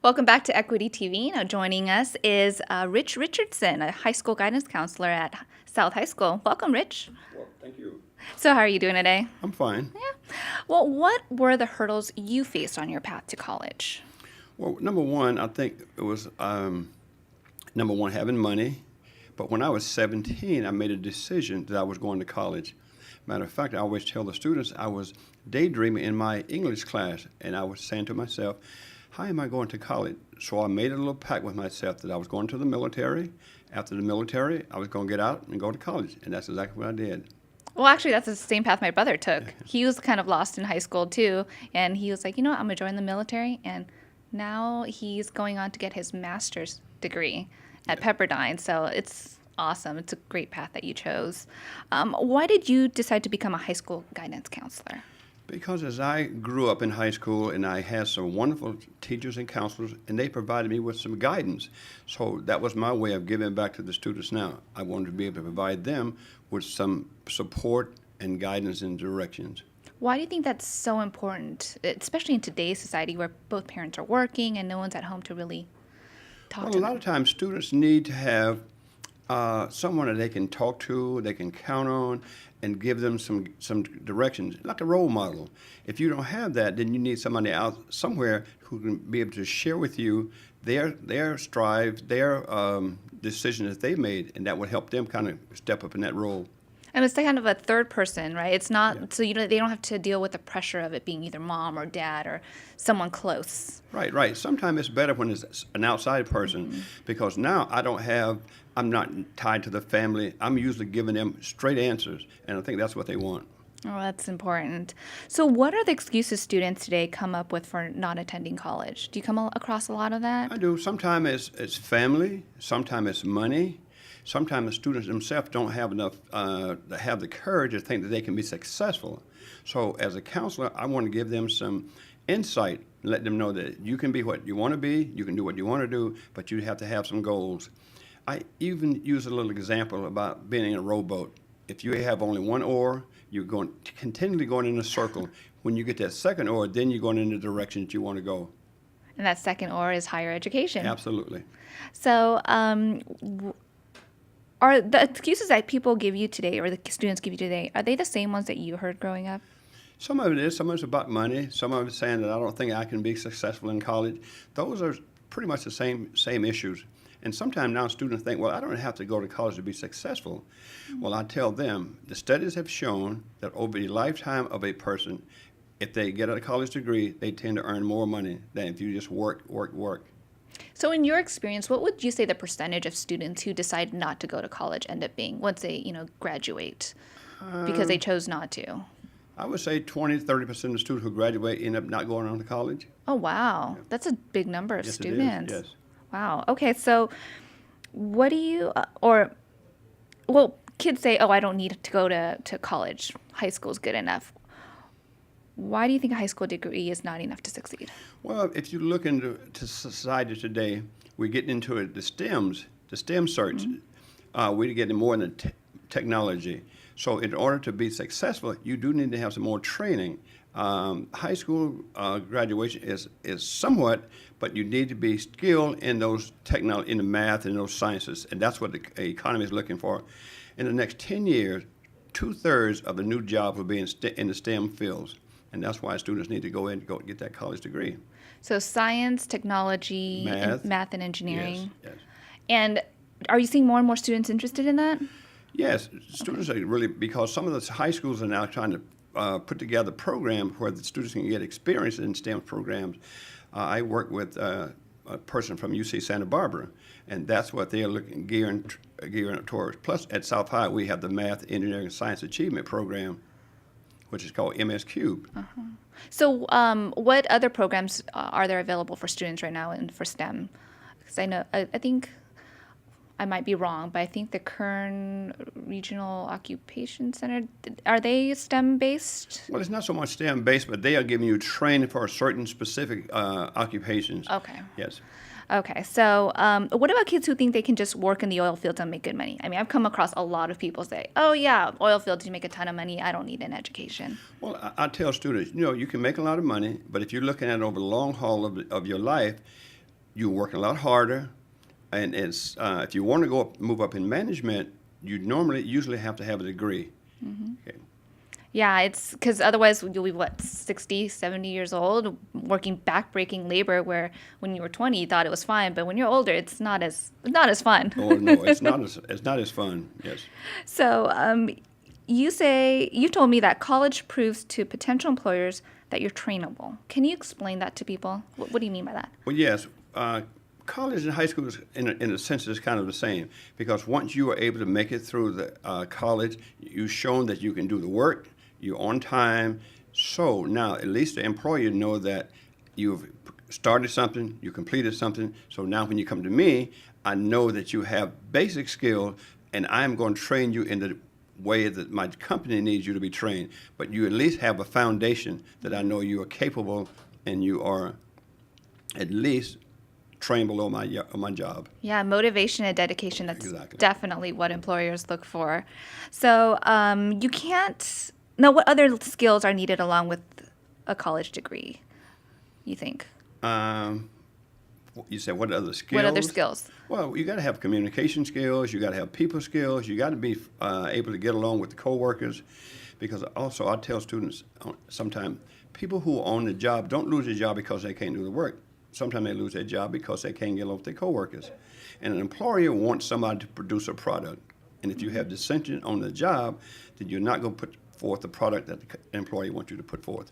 Welcome back to Equity TV. Now joining us is Rich Richardson, a high school guidance counselor at South High School. Welcome, Rich. Well, thank you. So how are you doing today? I'm fine. Well, what were the hurdles you faced on your path to college? Well, number one, I think it was number one, having money. But when I was 17, I made a decision that I was going to college. Matter of fact, I always tell the students I was daydreaming in my English class, and I was saying to myself, how am I going to college? So I made a little pact with myself that I was going to the military. After the military, I was going to get out and go to college, and that's exactly what I did. Well, actually, that's the same path my brother took. He was kind of lost in high school, too, and he was like, you know what, I'm going to join the military, and now he's going on to get his master's degree at Pepperdine, so it's awesome. It's a great path that you chose. Why did you decide to become a high school guidance counselor? Because as I grew up in high school and I had some wonderful teachers and counselors, and they provided me with some guidance. So that was my way of giving back to the students now. I wanted to be able to provide them with some support and guidance and directions. Why do you think that's so important, especially in today's society where both parents are working and no one's at home to really talk Well, to a them? lot of times students need to have someone that they can talk to, they can count on, and give them some directions, like a role model. If you don't have that, then you need somebody out somewhere who can be able to share with you their strive, their decisions that they made, and that would help them kind of step up in that role. And it's kind of a third person, right? It's not so they don't have to deal with the pressure of it being either mom or dad or someone close. Right, right. Sometimes it's better when it's an outside person because now I'm not tied to the family. I'm usually giving them straight answers, and I think that's what they want. Oh, that's important. So what are the excuses students today come up with for not attending college? Do you come across a lot of that? I do. Sometimes it's family, sometimes it's money. Sometimes the students themselves don't have enough, have the courage to think that they can be successful. So as a counselor, I want to give them some insight, let them know that you can be what you want to be, you can do what you want to do, but you have to have some goals. I even use a little example about being in a rowboat. If you have only one oar, you're continually going in a circle. When you get that second oar, then you're going in the direction that you want to go. And that second or is higher education. Absolutely. So are the excuses that people give you today or the students give you today, are they the same ones that you heard growing up? Some of it is. Some of it's about money. Some of it's saying that I don't think I can be successful in college. Those are pretty much the same issues. And sometimes now students think, well, I don't have to go to college to be successful. Well, I tell them, the studies have shown that over the lifetime of a person, if they get a college degree, they tend to earn more money than if you just work. So in your experience, what would you say the percentage of students who decide not to go to college end up being once they, graduate because they chose not to? I would say 20 to 30% of the students who graduate end up not going on to college. Oh, wow. That's a big number of Yes, students. it is, yes. Wow. Okay, so what do you, kids say, oh, I don't need to go to college. High school's good enough. Why do you think a high school degree is not enough to succeed? Well, if you look into society today, we're getting into the STEM search. We're getting more into technology. So in order to be successful, you do need to have some more training. High school graduation is somewhat, but you need to be skilled in those technology, in the math and those sciences, and that's what the economy is looking for. In the next 10 years, 2/3 of the new jobs will be in the STEM fields, and that's why students need to go get that college degree. So science, technology, Math. math and engineering. Yes. And are you seeing more and more students interested in that? Yes, students are really, because some of the high schools are now trying to put together programs where the students can get experience in STEM programs. I work with a person from UC Santa Barbara, and that's what they're gearing towards. Plus, at South High, we have the Math, Engineering, and Science Achievement Program, which is called MS Cube. So what other programs are there available for students right now and for STEM? Because I know, I think I might be wrong, but I think the Kern Regional Occupation Center, are they STEM-based? Well, it's not so much STEM-based, but they are giving you training for certain specific occupations. Okay. Yes. Okay, so what about kids who think they can just work in the oil fields and make good money? I mean, I've come across a lot of people say, oh yeah, oil fields, you make a ton of money, I don't need an education. Well, I tell students, you can make a lot of money, but if you're looking at it over the long haul of your life, you're working a lot harder, and it's if you want to move up in management, you usually have to have a degree. Okay. Yeah, it's because otherwise you'll be, what, 60, 70 years old, working back-breaking labor where when you were 20, you thought it was fine, but when you're older, it's not as fun. Oh no, it's not as fun. Yes. So you told me that college proves to potential employers that you're trainable. Can you explain that to people? What do you mean by that? Well, yes. College and high school, in a sense, is kind of the same, because once you are able to make it through the college, you've shown that you can do the work, you're on time. So now at least the employer know that you've started something, you completed something. So now when you come to me, I know that you have basic skills, and I'm going to train you in the way that my company needs you to be trained. But you at least have a foundation that I know you are capable, and you are at least trained below my job. Yeah, motivation and dedication, that's Exactly. definitely what employers look for. So you can't, now what other skills are needed along with a college degree, you think? You said what other skills? What other skills? Well, you got to have communication skills. You got to have people skills. You got to be able to get along with the coworkers, because also I tell students sometimes people who own the job don't lose their job because they can't do the work. Sometimes they lose their job because they can't get along with their coworkers. And an employer wants somebody to produce a product. And if you have dissension on the job, then you're not going to put forth the product that the employer wants you to put forth.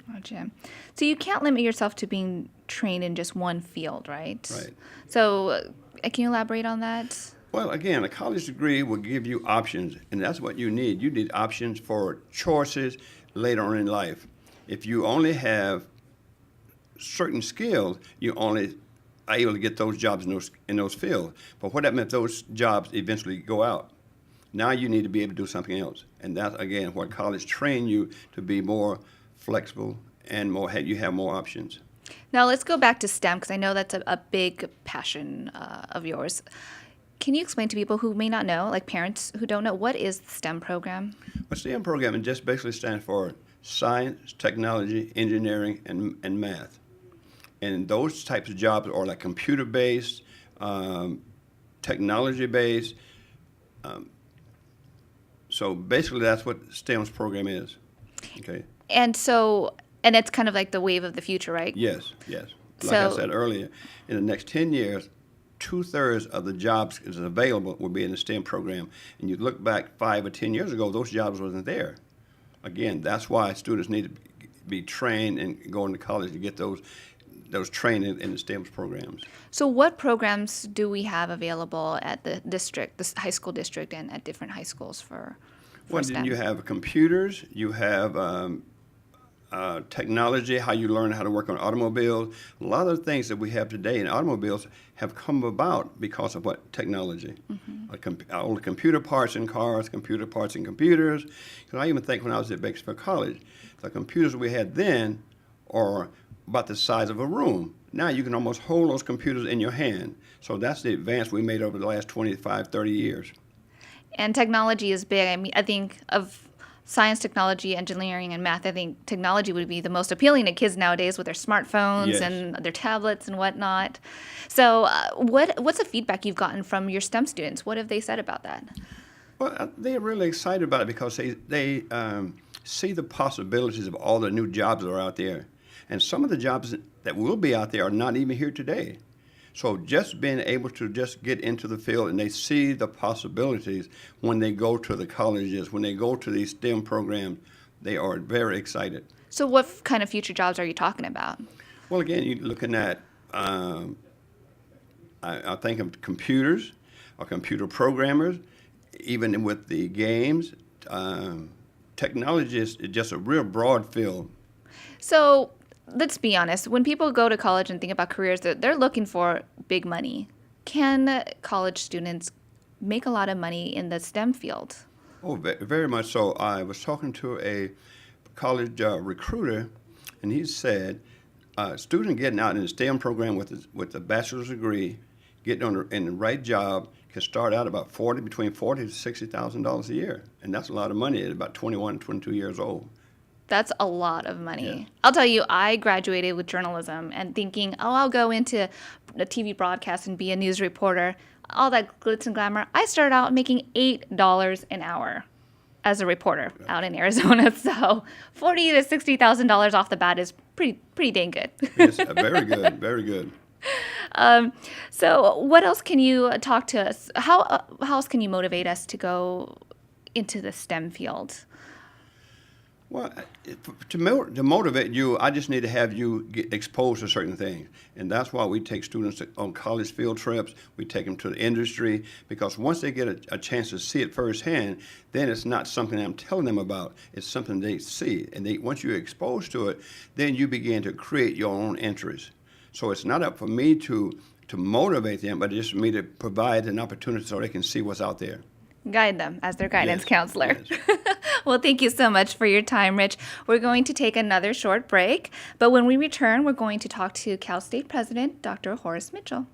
Gotcha. So you can't limit yourself to being trained in just one field, right? Right. So can you elaborate on that? Well, again, a college degree will give you options, and that's what you need. You need options for choices later on in life. If you only have certain skills, you only are able to get those jobs in those fields. But what that meant, those jobs eventually go out. Now you need to be able to do something else, and that's again what college train you to be more flexible and you have more options. Now let's go back to STEM, because I know that's a big passion of yours. Can you explain to people who may not know, like parents who don't know, what is the STEM program? The STEM program just basically stands for science, technology, engineering, and math. And those types of jobs are like computer-based, technology-based. So basically that's what STEM's program is. Okay. And it's kind of like the wave of the future, right? Yes. Like So- I said earlier, in the next 10 years, 2/3 of the jobs is available will be in the STEM program. And you look back 5 or 10 years ago, those jobs wasn't there. Again, that's why students need to be trained and go into college to get those training in the STEM programs. So what programs do we have available at the district, the high school district, and at different high schools for Well, STEM? then you have computers, you have technology, how you learn how to work on automobiles. A lot of the things that we have today in automobiles have come about because of what technology. All the computer parts in cars, computer parts in computers. Because I even think when I was at Bakersfield College, the computers we had then are about the size of a room. Now you can almost hold those computers in your hand. So that's the advance we made over the last 25, 30 years. And technology is big. I mean, I think of science, technology, engineering, and math. I think technology would be the most appealing to kids nowadays with their smartphones Yes. and their tablets and whatnot. So what's the feedback you've gotten from your STEM students? What have they said about that? Well, they're really excited about it because they see the possibilities of all the new jobs that are out there. And some of the jobs that will be out there are not even here today. So just being able to just get into the field and they see the possibilities when they go to the colleges, when they go to these STEM programs, they are very excited. So what kind of future jobs are you talking about? Well, again, you're looking at, I think of computers or computer programmers, even with the games. Technology is just a real broad field. So let's be honest. When people go to college and think about careers, they're looking for big money. Can college students make a lot of money in the STEM field? Oh, very much so. I was talking to a college recruiter, and he said a student getting out in the STEM program with a bachelor's degree, getting in the right job, can start out about between $40,000 to $60,000 a year, and that's a lot of money at about 21, 22 years old. That's a lot of money. Yes. I'll tell you, I graduated with journalism and thinking, oh, I'll go into the TV broadcast and be a news reporter. All that glitz and glamour. I started out making $8 an hour as a reporter out in Arizona. So $40,000 to $60,000 off the bat is pretty dang good. Yes, very good, very good. So what else can you talk to us? How else can you motivate us to go into the STEM field? Well, to motivate you, I just need to have you get exposed to certain things. And that's why we take students on college field trips. We take them to the industry, because once they get a chance to see it firsthand, then it's not something I'm telling them about. It's something they see. And once you're exposed to it, then you begin to create your own interests. So it's not up for me to motivate them, but it's for me to provide an opportunity so they can see what's out there. Guide them as their guidance Yes, counselor. yes. Well, thank you so much for your time, Rich. We're going to take another short break, but when we return, we're going to talk to Cal State President Dr. Horace Mitchell.